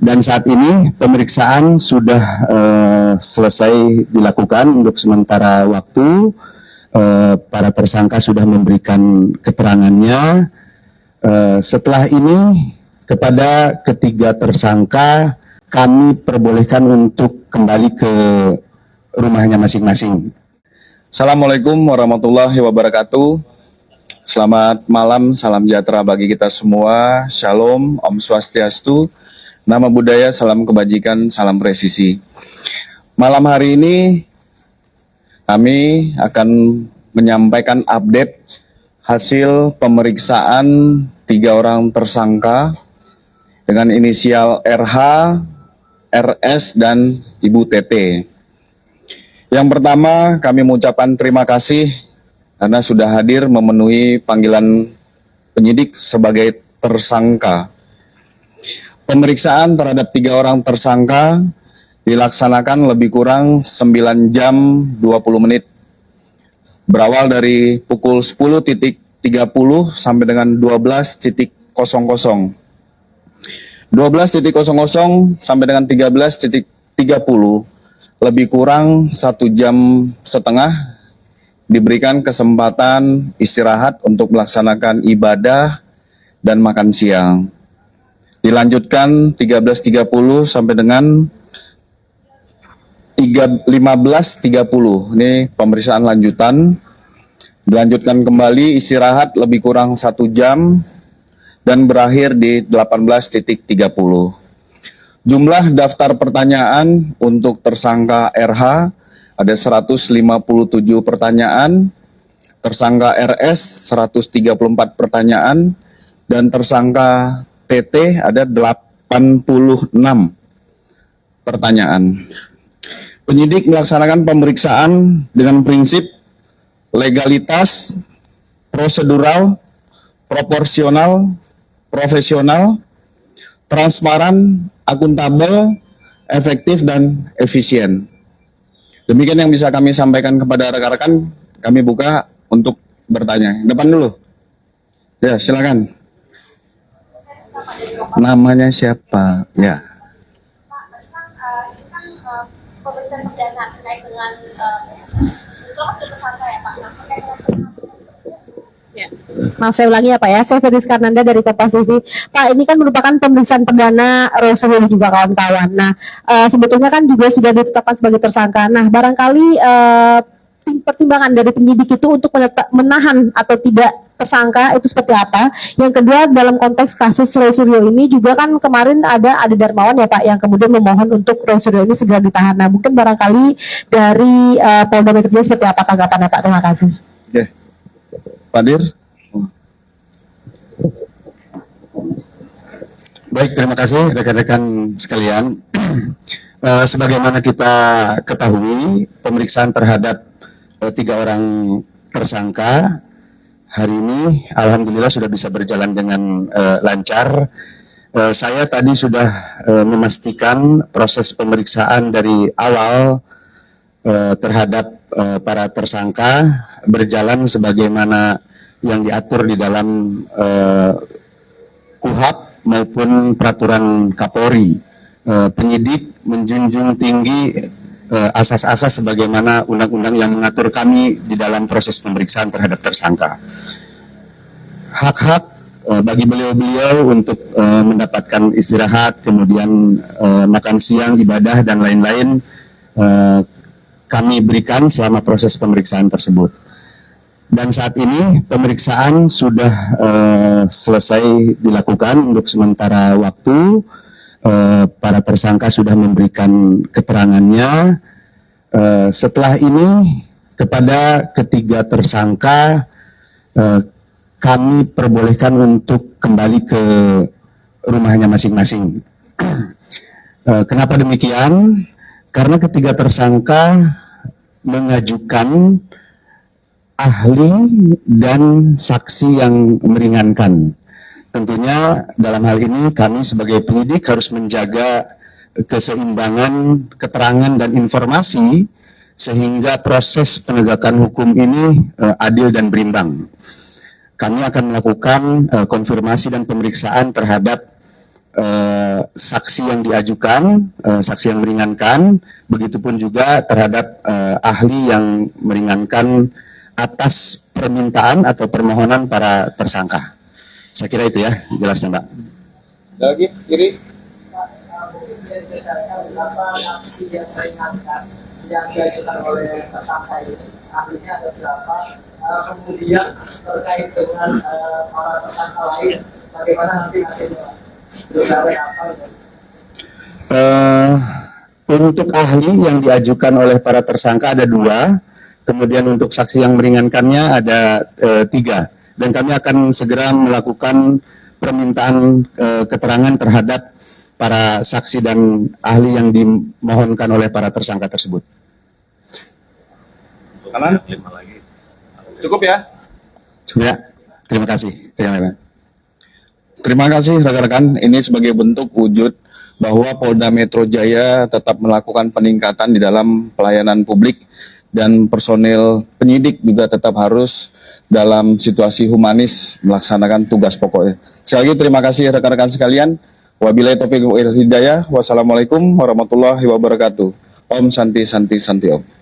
Dan saat ini pemeriksaan sudah selesai dilakukan untuk sementara waktu. Para tersangka sudah memberikan keterangannya. Setelah ini kepada ketiga tersangka kami perbolehkan untuk kembali ke rumahnya masing-masing. Assalamualaikum warahmatullahi wabarakatuh. Selamat malam, salam sejahtera bagi kita semua. Shalom, Om Swastiastu, nama budaya, salam kebajikan, salam presisi. Malam hari ini kami akan menyampaikan update hasil pemeriksaan 3 orang tersangka dengan inisial RH, RS, dan Ibu TT. Yang pertama, kami mengucapkan terima kasih karena sudah hadir memenuhi panggilan penyidik sebagai tersangka. Pemeriksaan terhadap 3 orang tersangka dilaksanakan lebih kurang 9 jam 20 menit. Berawal dari pukul 10.30 sampai dengan 12.00. 12.00 sampai dengan 13.30, lebih kurang 1 jam setengah diberikan kesempatan istirahat untuk melaksanakan ibadah dan makan siang. Dilanjutkan 13.30 sampai dengan 15.30. Ini pemeriksaan lanjutan. Dilanjutkan kembali istirahat lebih kurang 1 jam dan berakhir di 18.30. Jumlah daftar pertanyaan untuk tersangka RH ada 157 pertanyaan, tersangka RS 134 pertanyaan, dan tersangka TT ada 86 pertanyaan. Penyidik melaksanakan pemeriksaan dengan prinsip legalitas, prosedural, proporsional, profesional, transparan, akuntabel, efektif, dan efisien. Demikian yang bisa kami sampaikan kepada rekan-rekan. Kami buka untuk bertanya. Depan dulu. Ya, silakan. Namanya siapa? Ya. Pemeriksaan perdana terkait dengan tersangka ya Pak. Ya. Maaf saya ulangi ya Pak ya, saya Feris Karnanda dari Kompas TV. Pak, ini kan merupakan pemeriksaan perdana Rosario juga kawan-kawan. Nah, sebetulnya kan juga sudah ditetapkan sebagai tersangka. Nah, barangkali pertimbangan dari penyidik itu untuk menahan atau tidak tersangka itu seperti apa? Yang kedua, dalam konteks kasus Roy Suryo ini juga kan kemarin ada Ade Darmawan ya Pak yang kemudian memohon untuk Roy Suryo ini segera ditahan. Nah, mungkin barangkali dari Polda Metro Jaya seperti apa tanggapannya Pak? Terima kasih. Oke. Pak Dir. Baik, terima kasih rekan-rekan sekalian. Sebagaimana kita ketahui, pemeriksaan terhadap 3 orang tersangka hari ini alhamdulillah sudah bisa berjalan dengan lancar. Saya tadi sudah memastikan proses pemeriksaan dari awal terhadap para tersangka berjalan sebagaimana yang diatur di dalam KUHP maupun peraturan Kapolri. Penyidik menjunjung tinggi asas-asas sebagaimana undang-undang yang mengatur kami di dalam proses pemeriksaan terhadap tersangka. Hak-hak bagi beliau-beliau untuk mendapatkan istirahat, kemudian makan siang, ibadah, dan lain-lain kami berikan selama proses pemeriksaan tersebut. Dan saat ini pemeriksaan sudah selesai dilakukan untuk sementara waktu. Para tersangka sudah memberikan keterangannya. Setelah ini kepada ketiga tersangka kami perbolehkan untuk kembali ke rumahnya masing-masing. Kenapa demikian? Karena ketiga tersangka mengajukan ahli dan saksi yang meringankan. Tentunya dalam hal ini kami sebagai penyidik harus menjaga keseimbangan keterangan dan informasi sehingga proses penegakan hukum ini adil dan berimbang. Kami akan melakukan konfirmasi dan pemeriksaan terhadap saksi yang diajukan, saksi yang meringankan, begitupun juga terhadap ahli yang meringankan atas permintaan atau permohonan para tersangka. Saya kira itu ya jelasnya, Mbak. Lagi kiri. Mungkin bisa diceritakan berapa aksi yang meringankan yang diajukan oleh tersangka ini, ahlinya ada berapa, kemudian terkait dengan para tersangka lain, bagaimana nanti hasilnya, berapa apa? Untuk ahli yang diajukan oleh para tersangka ada 2, kemudian untuk saksi yang meringankannya ada 3, dan kami akan segera melakukan permintaan keterangan terhadap para saksi dan ahli yang dimohonkan oleh para tersangka tersebut. Kanan. Cukup ya? Ya, terima kasih. Terima kasih rekan-rekan. Ini sebagai bentuk wujud bahwa Polda Metro Jaya tetap melakukan peningkatan di dalam pelayanan publik dan personil penyidik juga tetap harus dalam situasi humanis melaksanakan tugas pokoknya. Sekali lagi terima kasih rekan-rekan sekalian. Wabillahi taufiq wal hidayah. Wassalamualaikum warahmatullahi wabarakatuh. Om Santi Santi Santi Om.